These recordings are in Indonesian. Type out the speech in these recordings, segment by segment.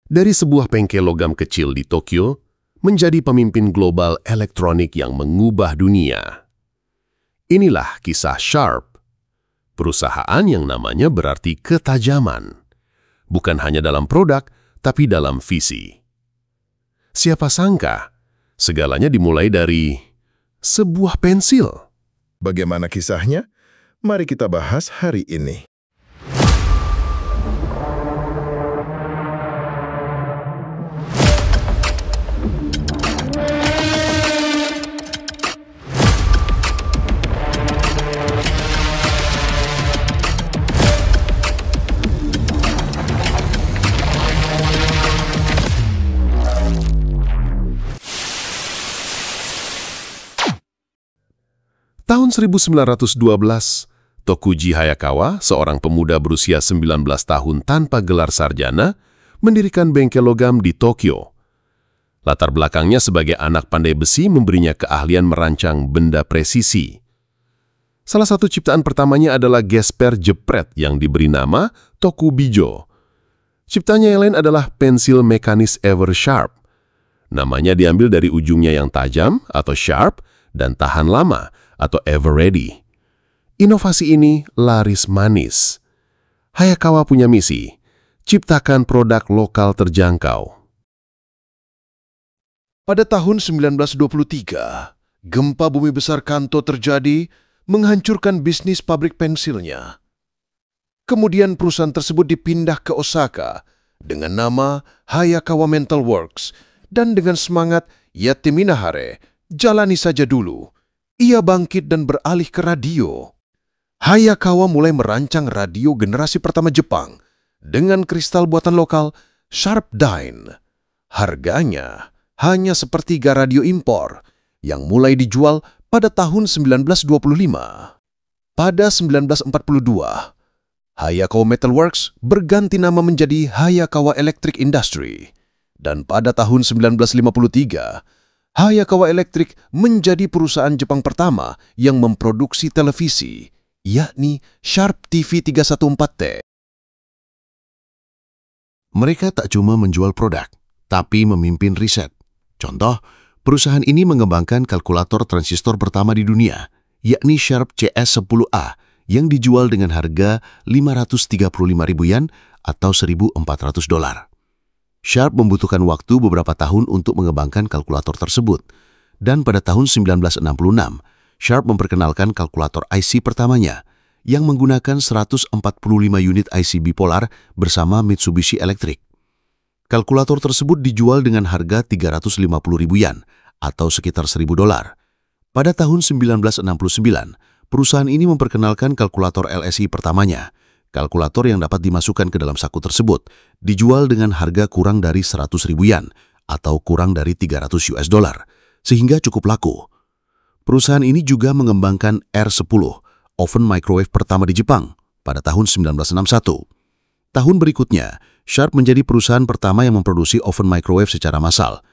Dari sebuah bengkel logam kecil di Tokyo, menjadi pemimpin global elektronik yang mengubah dunia. Inilah kisah Sharp, perusahaan yang namanya berarti ketajaman. Bukan hanya dalam produk, tapi dalam visi. Siapa sangka, segalanya dimulai dari sebuah pensil. Bagaimana kisahnya? Mari kita bahas hari ini. Tahun 1912, Tokuji Hayakawa, seorang pemuda berusia 19 tahun tanpa gelar sarjana, mendirikan bengkel logam di Tokyo. Latar belakangnya sebagai anak pandai besi memberinya keahlian merancang benda presisi. Salah satu ciptaan pertamanya adalah gesper jepret yang diberi nama Tokubijo. Ciptanya yang lain adalah pensil mekanis Ever Sharp. Namanya diambil dari ujungnya yang tajam atau sharp dan tahan lama atau Ever Ready. Inovasi ini laris manis. Hayakawa punya misi, ciptakan produk lokal terjangkau. Pada tahun 1923, gempa bumi besar Kanto terjadi menghancurkan bisnis pabrik pensilnya. Kemudian perusahaan tersebut dipindah ke Osaka dengan nama Hayakawa Metal Works dan dengan semangat Yatte Minahare, jalani saja dulu. Ia bangkit dan beralih ke radio. Hayakawa mulai merancang radio generasi pertama Jepang dengan kristal buatan lokal Sharp Dyne. Harganya hanya sepertiga radio impor yang mulai dijual pada tahun 1925. Pada 1942, Hayakawa Metal Works berganti nama menjadi Hayakawa Electric Industry. Dan pada tahun 1953, Hayakawa Electric menjadi perusahaan Jepang pertama yang memproduksi televisi, yakni Sharp TV 314T. Mereka tak cuma menjual produk, tapi memimpin riset. Contoh, perusahaan ini mengembangkan kalkulator transistor pertama di dunia, yakni Sharp CS10A, yang dijual dengan harga 535.000 yen atau $1.400. Sharp membutuhkan waktu beberapa tahun untuk mengembangkan kalkulator tersebut, dan pada tahun 1966, Sharp memperkenalkan kalkulator IC pertamanya yang menggunakan 145 unit IC bipolar bersama Mitsubishi Electric. Kalkulator tersebut dijual dengan harga 350.000 yen atau sekitar $1.000. Pada tahun 1969, perusahaan ini memperkenalkan kalkulator LSI pertamanya. Kalkulator yang dapat dimasukkan ke dalam saku tersebut dijual dengan harga kurang dari 100.000 yen atau kurang dari $300, sehingga cukup laku. Perusahaan ini juga mengembangkan R10, oven microwave pertama di Jepang, pada tahun 1961. Tahun berikutnya, Sharp menjadi perusahaan pertama yang memproduksi oven microwave secara massal.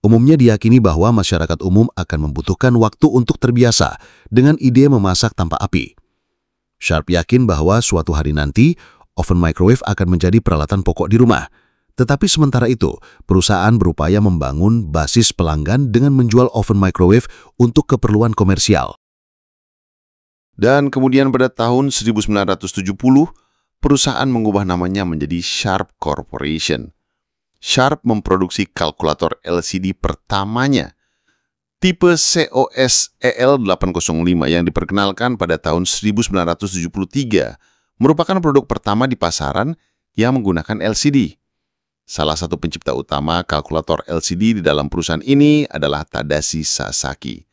Umumnya diyakini bahwa masyarakat umum akan membutuhkan waktu untuk terbiasa dengan ide memasak tanpa api. Sharp yakin bahwa suatu hari nanti, oven microwave akan menjadi peralatan pokok di rumah. Tetapi sementara itu, perusahaan berupaya membangun basis pelanggan dengan menjual oven microwave untuk keperluan komersial. Dan kemudian pada tahun 1970, perusahaan mengubah namanya menjadi Sharp Corporation. Sharp memproduksi kalkulator LCD pertamanya, tipe COS EL805 yang diperkenalkan pada tahun 1973, merupakan produk pertama di pasaran yang menggunakan LCD. Salah satu pencipta utama kalkulator LCD di dalam perusahaan ini adalah Tadashi Sasaki.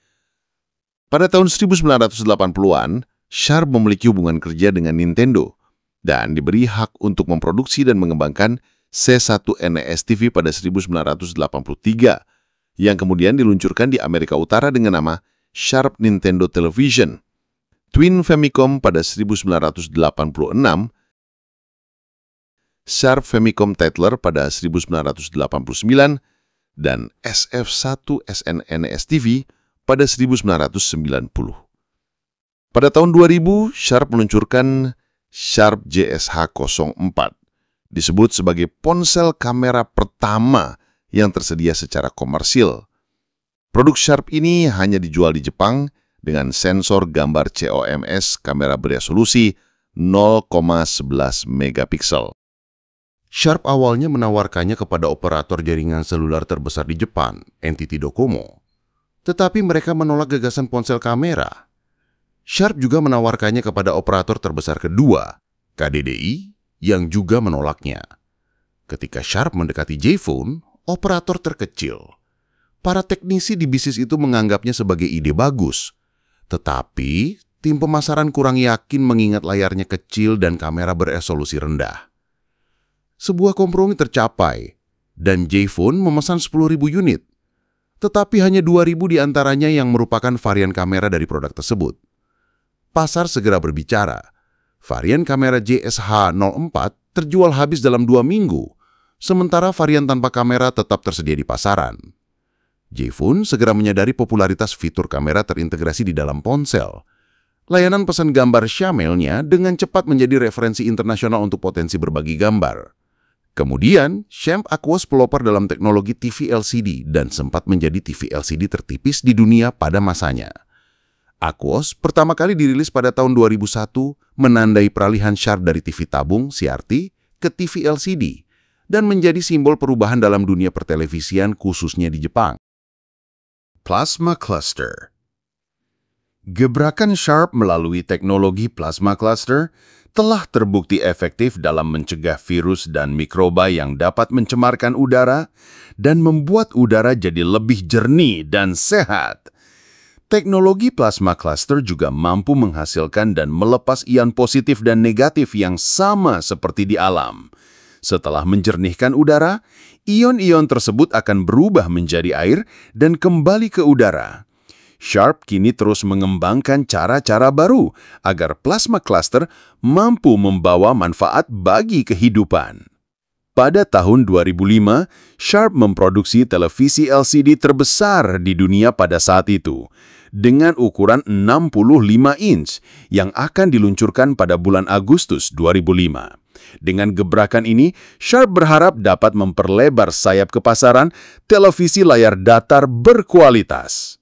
Pada tahun 1980-an, Sharp memiliki hubungan kerja dengan Nintendo dan diberi hak untuk memproduksi dan mengembangkan C1NES TV pada 1983, yang kemudian diluncurkan di Amerika Utara dengan nama Sharp Nintendo Television, Twin Famicom pada 1986, Sharp Famicom Tatler pada 1989, dan SF1 SNES TV pada 1990. Pada tahun 2000, Sharp meluncurkan Sharp JSH04 disebut sebagai ponsel kamera pertama yang tersedia secara komersil. Produk Sharp ini hanya dijual di Jepang dengan sensor gambar COMS kamera beresolusi 0,11 megapiksel. Sharp awalnya menawarkannya kepada operator jaringan seluler terbesar di Jepang, NTT Docomo. Tetapi mereka menolak gagasan ponsel kamera. Sharp juga menawarkannya kepada operator terbesar kedua, KDDI, yang juga menolaknya. Ketika Sharp mendekati J-Phone, operator terkecil, para teknisi di bisnis itu menganggapnya sebagai ide bagus. Tetapi, tim pemasaran kurang yakin mengingat layarnya kecil dan kamera beresolusi rendah. Sebuah kompromi tercapai, dan J-Phone memesan 10.000 unit. Tetapi hanya 2.000 diantaranya yang merupakan varian kamera dari produk tersebut. Pasar segera berbicara. Varian kamera JSH04 terjual habis dalam 2 minggu, sementara varian tanpa kamera tetap tersedia di pasaran. J-Phone segera menyadari popularitas fitur kamera terintegrasi di dalam ponsel. Layanan pesan gambar Xiaomi-nya dengan cepat menjadi referensi internasional untuk potensi berbagi gambar. Kemudian, Sharp Aquos pelopor dalam teknologi TV LCD dan sempat menjadi TV LCD tertipis di dunia pada masanya. Aquos pertama kali dirilis pada tahun 2001 menandai peralihan Sharp dari TV tabung CRT ke TV LCD dan menjadi simbol perubahan dalam dunia pertelevisian khususnya di Jepang. Plasma Cluster. Gebrakan Sharp melalui teknologi Plasma Cluster telah terbukti efektif dalam mencegah virus dan mikroba yang dapat mencemarkan udara dan membuat udara jadi lebih jernih dan sehat. Teknologi Plasma Cluster juga mampu menghasilkan dan melepas ion positif dan negatif yang sama seperti di alam. Setelah menjernihkan udara, ion-ion tersebut akan berubah menjadi air dan kembali ke udara. Sharp kini terus mengembangkan cara-cara baru agar plasma cluster mampu membawa manfaat bagi kehidupan. Pada tahun 2005, Sharp memproduksi televisi LCD terbesar di dunia pada saat itu, dengan ukuran 65 inch yang akan diluncurkan pada bulan Agustus 2005. Dengan gebrakan ini, Sharp berharap dapat memperlebar sayap ke pasaran televisi layar datar berkualitas.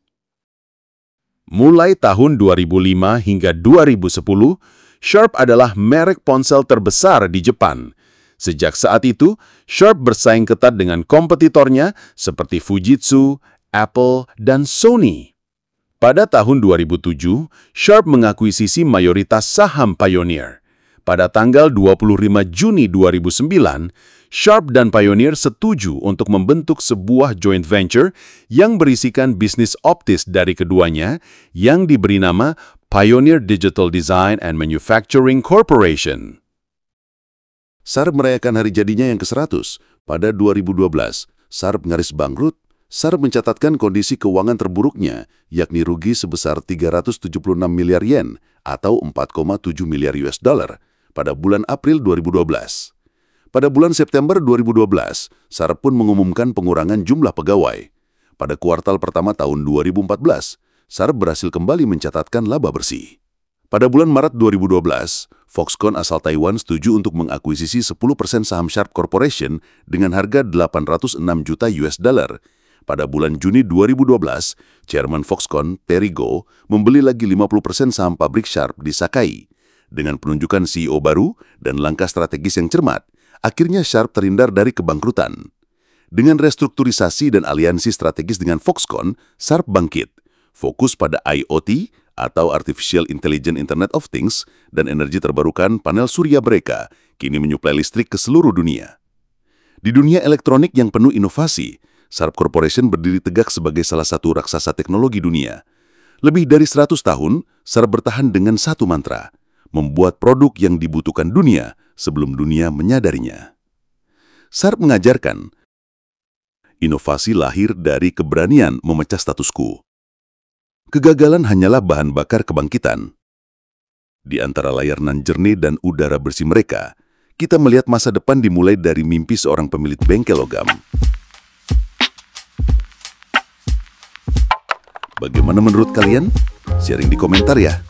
Mulai tahun 2005 hingga 2010, Sharp adalah merek ponsel terbesar di Jepang. Sejak saat itu, Sharp bersaing ketat dengan kompetitornya seperti Fujitsu, Apple, dan Sony. Pada tahun 2007, Sharp mengakuisisi mayoritas saham Pioneer. Pada tanggal 25 Juni 2009, Sharp dan Pioneer setuju untuk membentuk sebuah joint venture yang berisikan bisnis optis dari keduanya yang diberi nama Pioneer Digital Design and Manufacturing Corporation. Sharp merayakan hari jadinya yang ke-100. Pada 2012, Sharp nyaris bangkrut. Sharp mencatatkan kondisi keuangan terburuknya, yakni rugi sebesar 376 miliar yen atau 4,7 miliar US dollar pada bulan April 2012. Pada bulan September 2012, Sharp pun mengumumkan pengurangan jumlah pegawai. Pada kuartal pertama tahun 2014, Sharp berhasil kembali mencatatkan laba bersih. Pada bulan Maret 2012, Foxconn asal Taiwan setuju untuk mengakuisisi 10% saham Sharp Corporation dengan harga 806 juta US dollar. Pada bulan Juni 2012, Chairman Foxconn, Perry Goh, membeli lagi 50% saham pabrik Sharp di Sakai. Dengan penunjukan CEO baru dan langkah strategis yang cermat, akhirnya Sharp terhindar dari kebangkrutan. Dengan restrukturisasi dan aliansi strategis dengan Foxconn, Sharp bangkit, fokus pada IoT atau Artificial Intelligent Internet of Things dan energi terbarukan panel surya mereka kini menyuplai listrik ke seluruh dunia. Di dunia elektronik yang penuh inovasi, Sharp Corporation berdiri tegak sebagai salah satu raksasa teknologi dunia. Lebih dari 100 tahun, Sharp bertahan dengan satu mantra, membuat produk yang dibutuhkan dunia sebelum dunia menyadarinya. Sharp mengajarkan, inovasi lahir dari keberanian memecah status quo. Kegagalan hanyalah bahan bakar kebangkitan. Di antara layar nan jernih dan udara bersih mereka, kita melihat masa depan dimulai dari mimpi seorang pemilik bengkel logam. Bagaimana menurut kalian? Sharing di komentar ya.